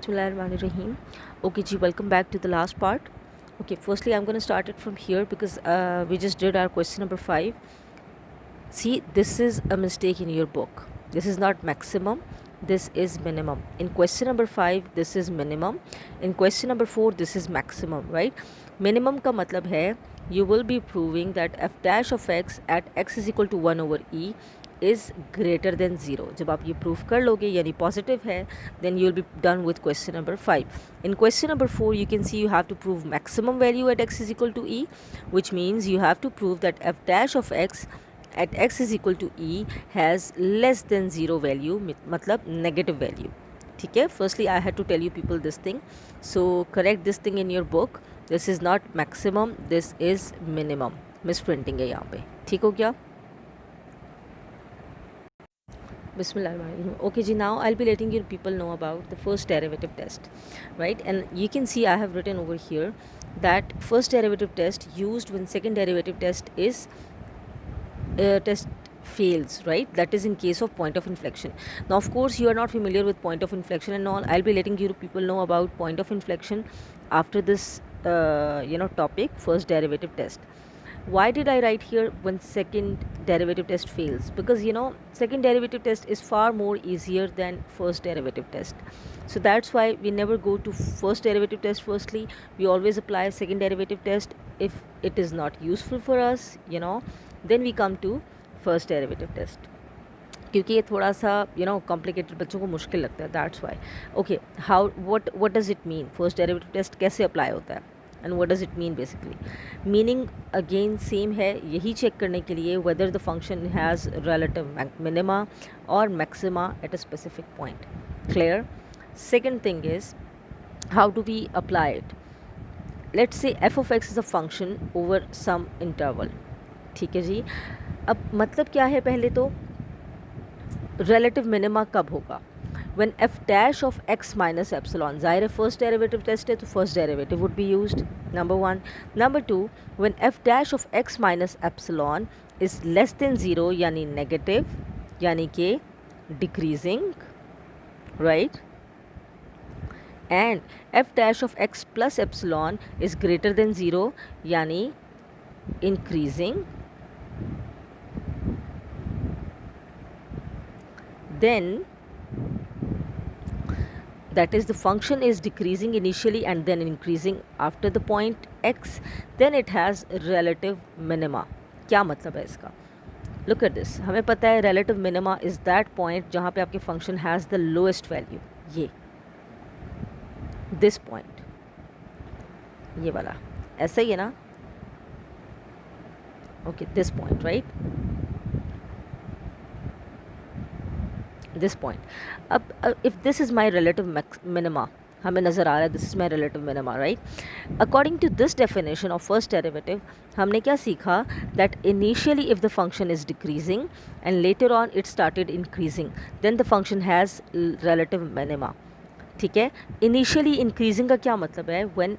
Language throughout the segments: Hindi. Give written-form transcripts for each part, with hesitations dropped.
Bismillahirrahmanirrahim. Okay, ji, welcome back to the last part. Okay, firstly, I'm going to start it from here because we just did our question number 5. See, this is a mistake in your book. This is not maximum, this is minimum. In question number 5, this is minimum. In question number 4, this is maximum, right? Minimum का मतलब है you will be proving that f dash of x at x is equal to 1 over e is greater than 0. जब आप ये प्रूव कर लोगे यानी पॉजिटिव है, then you will be done with question number 5. In question number 4, you can see you have to prove maximum value at x is equal to e, which means you have to prove that f dash of x at x is equal to e has less than 0 value, मतलब negative value. ठीक है, firstly I had to tell you people this thing, so correct this thing in your book. This is not maximum, this is minimum. misprinting है यहाँ पे, ठीक हो गया? Bismillahirrahmanirrahim. Okay ji, now I'll be letting you people know about the first derivative test, right? And you can see I have written over here that first derivative test used when second derivative test is test fails, right? That is in case of point of inflection. Now of course you are not familiar with point of inflection and all. I'll be letting you people know about point of inflection after this topic, first derivative test. Why did I write here when second derivative test fails? Because second derivative test is far more easier than first derivative test. So that's why we never go to first derivative test firstly. We always apply second derivative test. If it is not useful for us, then we come to first derivative test. क्योंकि ये थोड़ा सा कॉम्प्लिकेटेड बच्चों को मुश्किल लगता है, that's why. Okay, how what does it mean first derivative test कैसे अप्लाई होता है and what does it mean basically. Meaning again same है, यही चेक करने के लिए whether the function has relative minima और maxima at a specific point. Clear. Second thing is how do we apply it. Let's say F of X is a function over some interval. ठीक है जी. अब मतलब क्या है, पहले तो relative minima कब होगा, when f dash of x minus epsilon. ज़ाहिर है फर्स्ट डेरिवेटिव टेस्ट है तो first derivative would be used, number 1. number 2, when f dash of x minus epsilon is less than 0 यानी negative, यानी कि decreasing, right? and f dash of x plus epsilon is greater than 0 यानी increasing, then that is the function is decreasing initially and then increasing after the point x, then it has relative minima. क्या मतलब है इसका? look at this. हमें पता है relative minima is that point जहाँ पे आपके function has the lowest value. ये this point, ये वाला ऐसा ही है ना? okay, this point, right? this point. अब if this is my relative minima, हमें नज़र आ रहा है this is my relative minima, right? according to this definition of first derivative, हमने क्या सीखा that initially if the function is decreasing and later on it started increasing, then the function has relative minima. ठीक है. इनिशियली इंक्रीजिंग का क्या मतलब है, व्हेन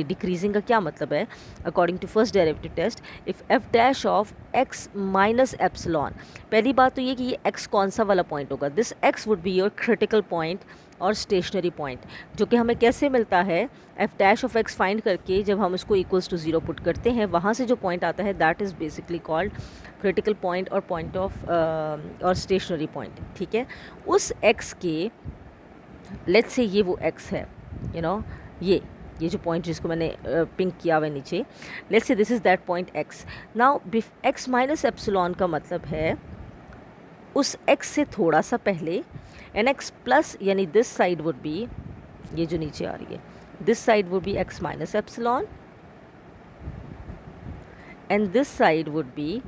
डिक्रीजिंग का क्या मतलब है according to first derivative test, if f dash of x minus epsilon. पहली बात तो ये कि ये एक्स कौन सा वाला पॉइंट होगा, this x would be your critical point और स्टेशनरी पॉइंट, जो कि हमें कैसे मिलता है F dash of x find करके जब हम इसको इक्वल्स टू 0 पुट करते हैं, वहाँ से जो पॉइंट आता है that is basically called critical point और पॉइंट ऑफ और स्टेशनरी पॉइंट. ठीक है. उस एक्स के लेट्स से ये वो x है, ये जो पॉइंट जिसको मैंने पिंक किया हुआ है नीचे, let's say this is that point x. Now x minus epsilon का मतलब है उस x से थोड़ा सा पहले, एंड x प्लस यानी दिस साइड वुड बी, ये जो नीचे आ रही है this side would be x minus epsilon and this side would be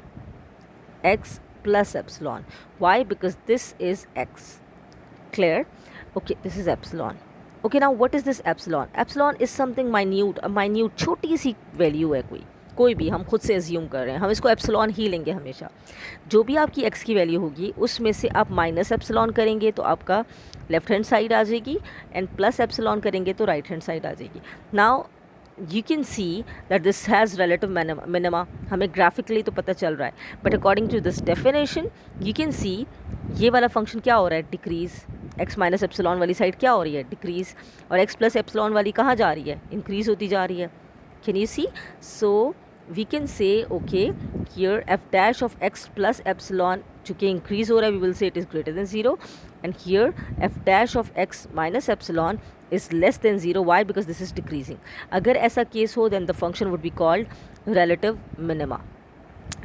x plus epsilon. Why? Because this is x. Clear? Okay, this is epsilon. Okay, now what is this epsilon? Epsilon is something minute, a minute छोटी सी वैल्यू है, कोई भी हम खुद से एज्यूम कर रहे हैं, हम इसको एप्सिलॉन ही लेंगे हमेशा. जो भी आपकी x की वैल्यू होगी उसमें से आप माइनस एप्सिलॉन करेंगे तो आपका लेफ्ट हैंड साइड आ जाएगी, एंड प्लस एप्सिलॉन करेंगे तो राइट हैंड साइड आ जाएगी. Now you can see that this has relative minima, हमें graphically तो पता चल रहा है, but according to this definition you can see ये वाला फंक्शन क्या हो रहा है, डिक्रीज़, x माइनस एप्सिलॉन वाली साइड क्या हो रही है, डिक्रीज़, और x प्लस एप्सिलॉन वाली कहाँ जा रही है, इंक्रीज़ होती जा रही है. Can you see? So we can say okay here f dash of x plus epsilon चूँकि इंक्रीज़ हो रहा है, we will say it is greater than 0, and here f dash of x minus epsilon is less than 0. Why? Because this is decreasing. अगर ऐसा केस हो then the function would be called relative minima.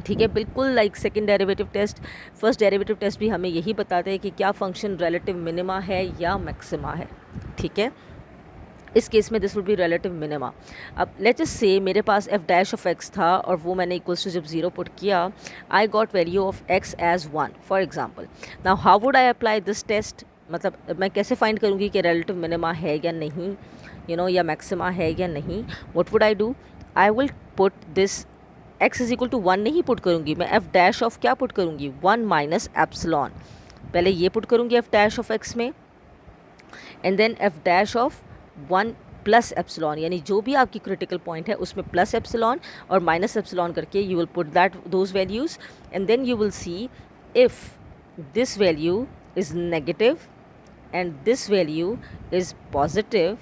ठीक है, बिल्कुल like second derivative test, first derivative test भी हमें यही बताते हैं कि क्या फंक्शन रिलेटिव मिनिमा है या मैक्सिमा है. ठीक है, इस केस में this would be relative minima. अब लेट्स जस्ट से मेरे पास f डैश ऑफ x था और वो मैंने इक्वल्स टू जब 0 पुट किया, I got value of x as 1 for example. Now how would I apply this test, मतलब मैं कैसे फाइंड करूँगी कि रिलेटिव मिनिमा है या नहीं, यू नो, या मैक्सिमा है या नहीं. What would I do, I will put this x is equal to 1 नहीं पुट करूँगी, मैं f डैश ऑफ क्या पुट करूँगी, 1 माइनस एप्सिलॉन. पहले ये पुट करूँगी f डैश ऑफ x में, and then f dash of 1 plus epsilon, यानी जो भी आपकी क्रिटिकल पॉइंट है उसमें प्लस एप्सिलॉन और माइनस एप्सिलॉन करके you will put that those values, and then you will see if this value is negative and this value is positive,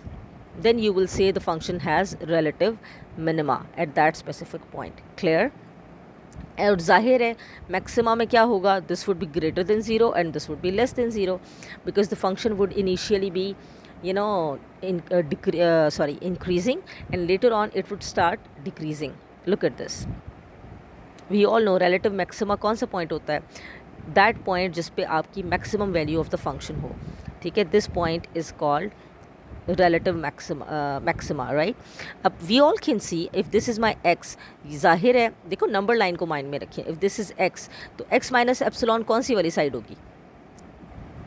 then you will say the function has relative minima at that specific point. Clear? और जाहिर है मैक्सिमा में क्या होगा, this would be greater than 0 and this would be less than 0, because the function would initially be increasing and later on it would start decreasing. Look at this. We all know relative maxima कौन सा पॉइंट होता है, दैट पॉइंट जिस पे आपकी maximum value of the function हो. ठीक है, this point is called relative maxima, right? अब we all can see if this is my x, जाहिर है देखो नंबर लाइन को माइंड में रखिए, if this is x तो x माइनस एप्सिलॉन कौन सी वाली साइड होगी,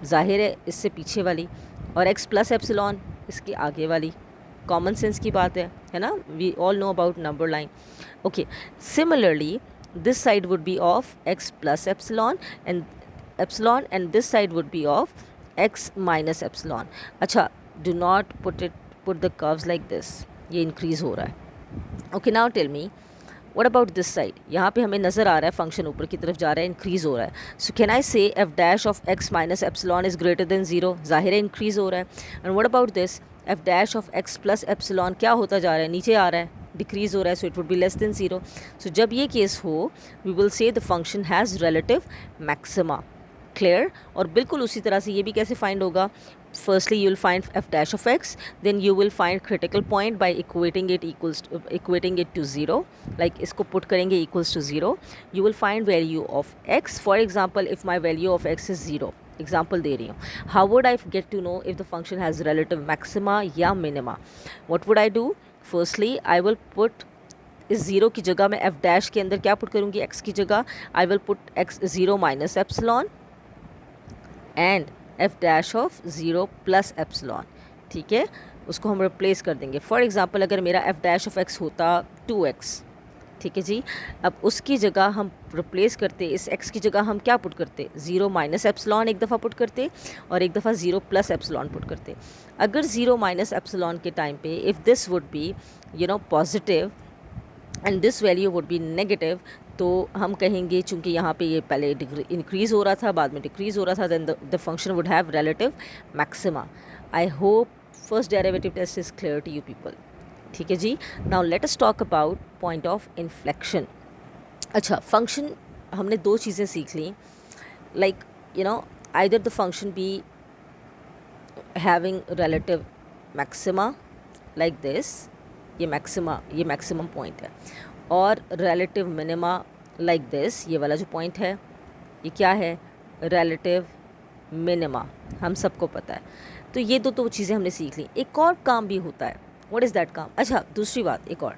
जाहिर है इससे पीछे वाली, और x प्लस एप्सिलॉन इसके आगे वाली. कॉमन सेंस की बात है ना, we all know about number line. Okay, similarly this side would be of x plus epsilon and this side would be of x minus epsilon. अच्छा, do not put the curves like this, ये increase हो रहा है. Okay, now tell me what about this side, यहाँ पे हमें नज़र आ रहा है फंक्शन ऊपर की तरफ जा रहा है, इंक्रीज़ हो रहा है. सो कैन आई से f dash of x minus epsilon is greater than 0, ज़ाहिर है इंक्रीज़ हो रहा है. And what about this, f dash of x plus epsilon क्या होता जा रहा है, नीचे आ रहा है, डिक्रीज़ हो रहा है, so it would be less than 0. So जब ये केस हो we will say the function has relative maxima. Clear? और बिल्कुल उसी तरह से ये भी कैसे फाइंड होगा, firstly you will find f dash of x, then you will find critical point by equating it to 0, like इसको put करेंगे equals to 0, you will find value of x. For example, if my value of x is 0, example दे रही हूँ, how would I get to know if the function has relative maxima या minima? What would I do? Firstly I will put इस ज़ीरो की जगह मैं f डैश के अंदर क्या पुट करूँगी, x की जगह I will put x 0 minus epsilon and f dash of 0 plus epsilon. ठीक है, उसको हम रिप्लेस कर देंगे. फॉर एग्जांपल अगर मेरा f डैश ऑफ x होता 2x, ठीक है जी, अब उसकी जगह हम रिप्लेस करते, इस x की जगह हम क्या पुट करते, 0 माइनस एप्सिलॉन एक दफ़ा पुट करते और एक दफ़ा 0 प्लस एप्सिलॉन पुट करते. अगर 0 माइनस एप्सिलॉन के टाइम पे if this would B positive and this value would be negative, तो हम कहेंगे चूँकि यहाँ पे ये पहले इंक्रीज़ हो रहा था बाद में डिक्रीज़ हो रहा था, then the function would have relative maxima. I hope first derivative test is clear to you people. ठीक है जी, now let us talk about point of inflection. अच्छा, फंक्शन हमने दो चीज़ें सीख ली, like either the function be having relative maxima like this, ये मैक्सिमम पॉइंट है, और रिलेटिव मिनिमा लाइक दिस, ये वाला जो पॉइंट है ये क्या है, रिलेटिव मिनिमा, हम सबको पता है. तो ये दो चीज़ें हमने सीख ली. एक और काम भी होता है, व्हाट इज़ दैट काम? अच्छा, दूसरी बात एक और,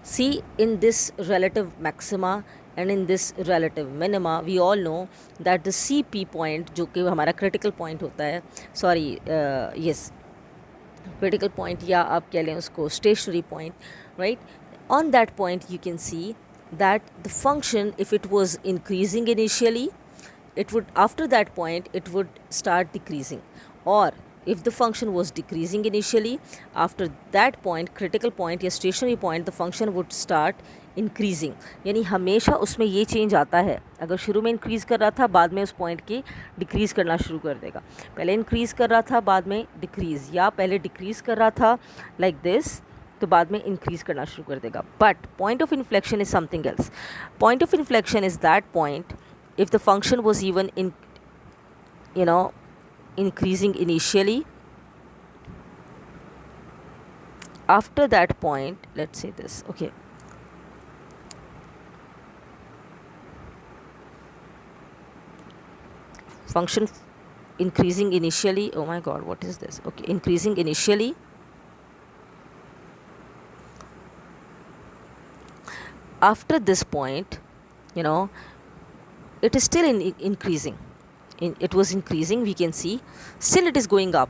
see in this relative maxima and in this relative minima we all know that the C P point जो कि हमारा क्रिटिकल पॉइंट होता है, सॉरी यस critical point, या आप कह लें उसको stationary point, right? On that point you can see that the function, if it was increasing initially, it would, after that point it would start decreasing, or if the function was decreasing initially, after that point, critical point या stationary point, the function would start increasing. यानी हमेशा उसमें ये change आता है, अगर शुरू में increase कर रहा था बाद में उस point के decrease करना शुरू कर देगा. पहले increase कर रहा था बाद में decrease, या पहले decrease कर रहा था like this तो बाद में increase करना शुरू कर देगा. But point of inflection is something else. Point of inflection is that point if the function was even in, you know, increasing initially. After that point, let's say this, okay, function increasing initially, oh my god, what is this, okay, increasing initially, after this point, you know, it is still increasing. It was increasing, we can see, still it is going up.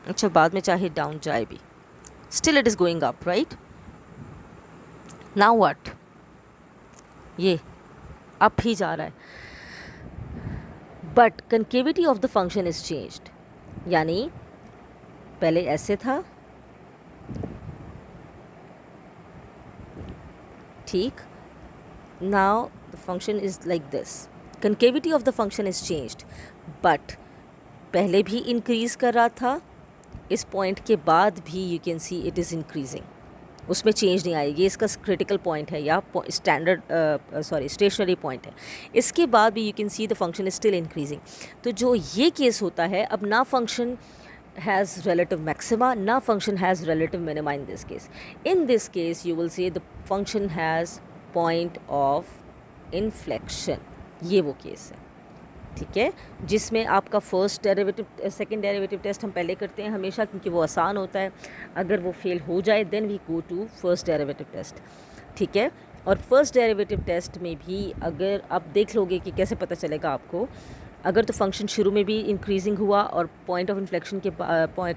अच्छा, बाद में चाहे down जाए भी, still it is going up, right? Now what? ये up ही जा रहा है, but concavity of the function is changed. यानी पहले ऐसे था, ठीक, now the function is like this. Concavity of the function is changed, but पहले भी increase कर रहा था, इस point के बाद भी you can see it is increasing. उसमें change नहीं आएगी, इसका critical point है या standard stationary point है. इसके बाद भी you can see the function is still increasing. तो जो ये case होता है, अब ना function has relative maxima, na function has relative minima in this case. In this case you will say the function has point of inflection. ये वो केस है, ठीक है, जिसमें आपका first derivative second derivative test हम पहले करते हैं हमेशा, क्योंकि वो आसान होता है. अगर वो फेल हो जाए then we go to first derivative test, ठीक है. और फर्स्ट डेरिवेटिव टेस्ट में भी अगर आप देख लोगे कि कैसे पता चलेगा आपको, अगर तो फंक्शन शुरू में भी इंक्रीजिंग हुआ और पॉइंट ऑफ इन्फ्लेक्शन के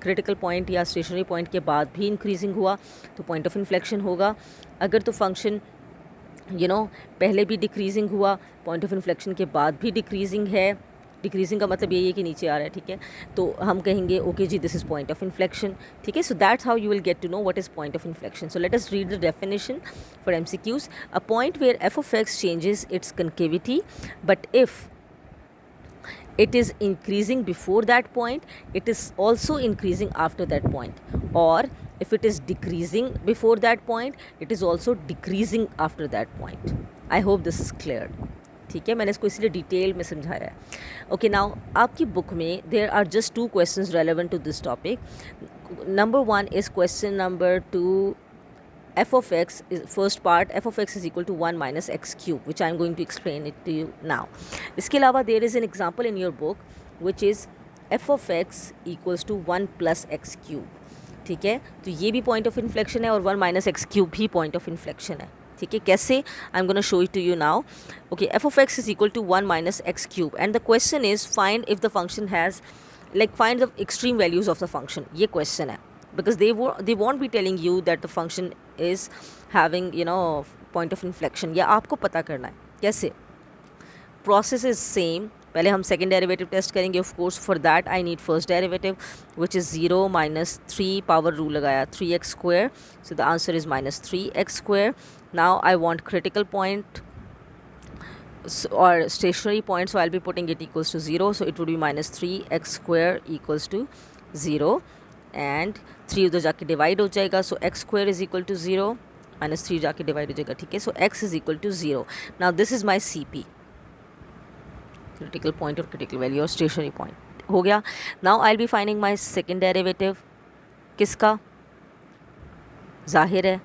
क्रिटिकल पॉइंट या स्टेशनरी पॉइंट के बाद भी इंक्रीजिंग हुआ तो पॉइंट ऑफ इन्फ्लेक्शन होगा. अगर तो फंक्शन पहले भी डिक्रीजिंग हुआ, पॉइंट ऑफ इन्फ्लेक्शन के बाद भी डिक्रीजिंग है, डिक्रीजिंग का मतलब यही है कि नीचे आ रहा है, ठीक है, तो हम कहेंगे ओके जी this is point of inflection, ठीक है. So that's how you will get to know what is point of inflection. So let us read the definition for MCQs. A point where f of x changes its concavity, but if it is increasing before that point, it is also increasing after that point, or if it is decreasing before that point, it is also decreasing after that point. I hope this is clear. ठीक है, मैंने इसको इसलिए डिटेल में समझाया है. ओके, नाउ आपकी बुक में there are just 2 questions relevant to this topic. Number 1 is question number 2. f of x is first part, f of x is equal to 1 minus x cube, which I am going to explain it to you now. इसके अलावा there is an example in your book which is f of x equals to 1 plus x cube. ठीक है, तो ये भी point of inflection है और 1 minus x cube भी point of inflection है. ठीक है, कैसे? I am going to show it to you now. Okay, f of x is equal to 1 minus x cube and the question is find if the function has, like, find the extreme values of the function. ये question है, because they won't be telling you that the function is having point of inflection. या आपको पता करना है कैसे. Process is same. पहले हम second derivative test करेंगे. Of course for that I need first derivative which is 0 minus 3 power rule लगाया 3x square. So the answer is minus 3x square. Now I want critical point or stationary point, so I'll be putting it equals to 0. So it would be minus 3x square equals to 0. And 3 उधर जाके डिवाइड हो जाएगा. So X square is equal to 0 minus 3 जाके डिवाइड हो जाएगा, ठीक है. So x is equal to 0. Now this is my CP, critical point और क्रिटिकल वैल्यू और स्टेशनरी पॉइंट हो गया. Now I will be finding my second derivative. किसका? जाहिर है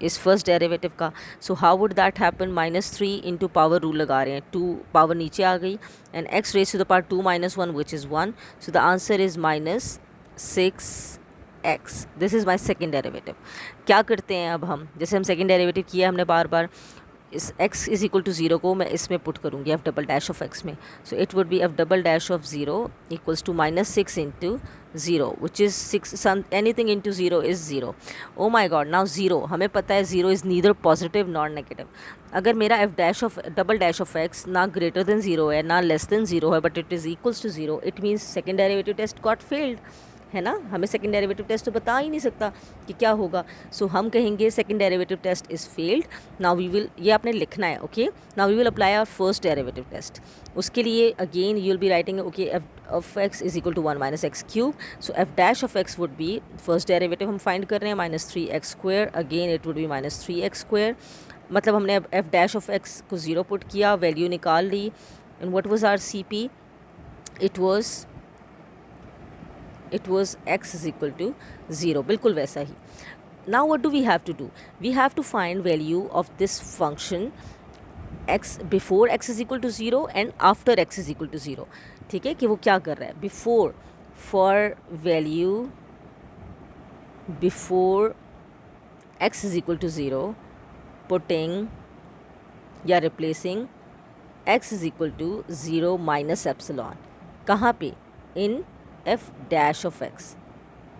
इस फर्स्ट डेरिवेटिव का. So how would that happen? Minus 3 into power rule लगा रहे हैं, 2 पावर नीचे आ गई and x raise to the power 2 minus 1 which is 1. So the answer is minus 6x. This is my second derivative. क्या करते हैं अब हम, जैसे हम सेकेंड डेरिवेटिव किया हमने बार बार, इस x इज इक्वल टू 0 को मैं इसमें पुट करूँगी f double dash of x में. So it would be f double dash of 0 equals to -6 into 0 which is 6 anything into 0 is 0. Oh my God, now 0 हमें पता है 0 is neither positive nor negative. अगर मेरा f dash of double dash of x ना ग्रेटर देन 0 है ना लेस देन 0 है but it is equals to 0, it means second derivative test got failed, है ना. हमें सेकेंड डेरिवेटिव टेस्ट तो बता ही नहीं सकता कि क्या होगा. सो हम कहेंगे second derivative test is failed. Now we will, ये आपने लिखना है. Okay, now we will apply our first derivative test. उसके लिए again you will be writing okay f of x is equal to 1 minus x cube. So f dash of x would be, first derivative हम फाइंड कर रहे हैं, -3x². Again it would be -3x². मतलब हमने एफ डैश ऑफ एक्स को 0 पुट किया, वैल्यू निकाल ली. And what was our C P? it was x is equal to 0, बिल्कुल वैसा ही. Now what do we have to do? We have to find value of this function x before x is equal to 0 and after x is equal to 0. ठीक है, कि वो क्या कर रहा है. Before, for value before x is equal to 0, putting या replacing x is equal to 0 minus epsilon. कहाँ पे? In f dash of x.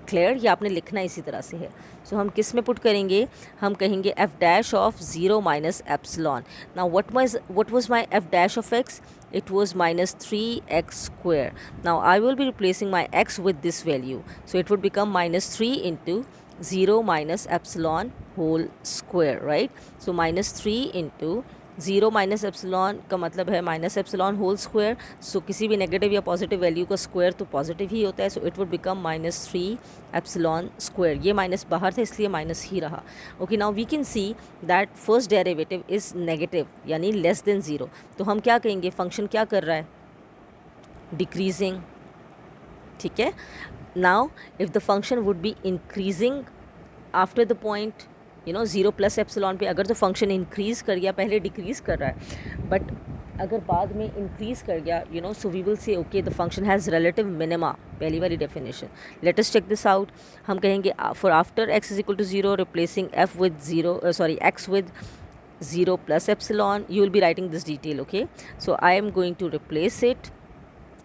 Clear, ये आपने लिखना इसी तरह से है. सो हम किस में पुट करेंगे? हम कहेंगे f dash of 0 minus epsilon. Now what was my f dash of x? It was -3x². Now I will be replacing my x with this value, so it would become -3 into 0 minus epsilon whole square, right? So -3 into 0 minus epsilon का मतलब है minus epsilon whole square. So किसी भी नेगेटिव या पॉजिटिव वैल्यू का स्क्वायर तो पॉजिटिव ही होता है. So it would become -3 epsilon square. ये माइनस बाहर था इसलिए माइनस ही रहा. Okay, now we can see that first derivative is negative यानी लेस देन 0. तो हम क्या कहेंगे? फंक्शन क्या कर रहा है? डिक्रीजिंग. ठीक है. Now if the function would be increasing after the point 0 plus epsilon पे, अगर तो फंक्शन इंक्रीज़ कर गया, पहले डिक्रीज़ कर रहा है बट अगर बाद में इंक्रीज़ कर गया so we will say okay the function has relative minima. पहली वाली definition. Let us check this out. हम कहेंगे for after x is equal to 0 replacing f with 0 x with 0 plus epsilon. You will be writing this detail. Okay, so I am going to replace it.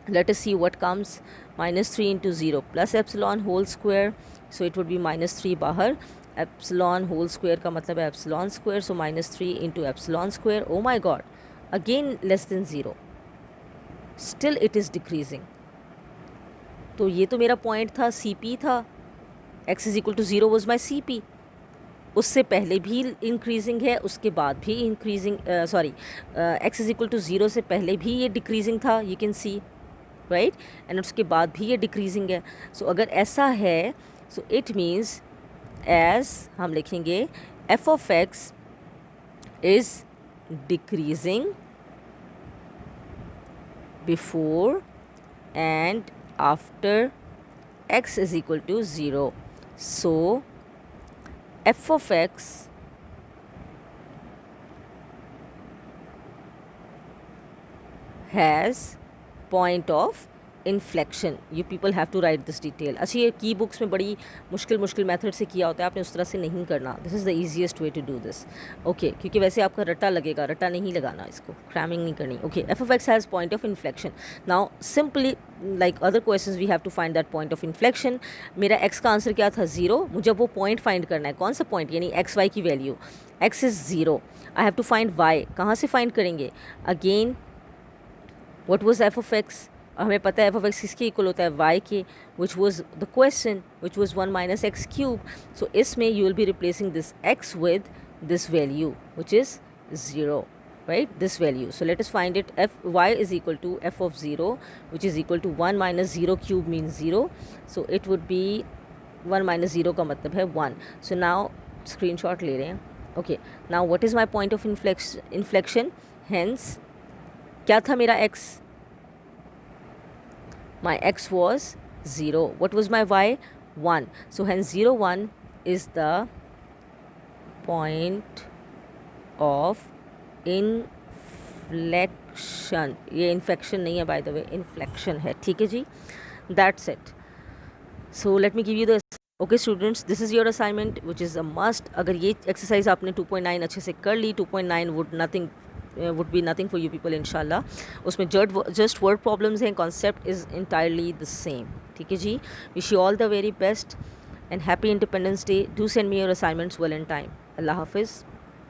Let us see what comes. -3 into 0 plus epsilon whole square. So it would be -3 बाहर. Epsilon whole square का मतलब है epsilon square. So -3 into epsilon square. Oh my god. Again less than 0. Still it is decreasing. तो ये तो मेरा पॉइंट था, CP था. x is equal to 0 was my CP. उससे पहले भी इंक्रीजिंग है, उसके बाद भी increasing, x is equal to 0 से पहले भी ये डिक्रीजिंग था. You can see right. And उसके बाद भी ये डिक्रीजिंग है. सो अगर ऐसा है सो इट मीन्स एज हम लिखेंगे f of x is decreasing before and after x is equal to 0. So f of x has point of inflection. You people have to write this detail. अच्छा, ये की बुक्स में बड़ी मुश्किल मेथड से किया होता है, आपने उस तरह से नहीं करना. This is the easiest way to do this. Okay, क्योंकि वैसे आपका रट्टा लगेगा, रट्टा नहीं लगाना, इसको क्रैमिंग नहीं करनी. Okay, f of x has point of inflection. Now simply like other questions we have to find that point of inflection. मेरा x का आंसर क्या था? 0. मुझे वो पॉइंट फाइंड करना है. कौन सा पॉइंट? यानी एक्स वाई की वैल्यू. x is 0. I have to find y. कहाँ से फाइंड करेंगे? Again what was f of x? हमें पता है f of x किसके इक्वल होता है? y के. Which was the question which was 1 minus x cube. So इसमें you will be replacing this x with this value which is 0, right? This value. So let us find it. y is equal to f of 0 which is equal to 1 minus 0 cube means 0. So it would be 1 minus 0 का मतलब है 1. So now screenshot ले रहे हैं. Okay, now what is my point of inflection? Hence क्या था मेरा x? My x was 0. What was my y? 1. So hence 0 1 is the point of inflection. ये inflection नहीं है by the way, inflection है. ठीक है जी. That's it. So let me give you the okay students, this is your assignment which is a must. अगर ये एक्सरसाइज आपने 2.9 अच्छे से कर ली, 2.9 would be nothing for you people इंशाल्लाह. उसमें just word problems हैं, concept is entirely the same. ठीक है जी. Wish you all the very best and happy Independence Day. Do send me your assignments well in time. Allah Hafiz.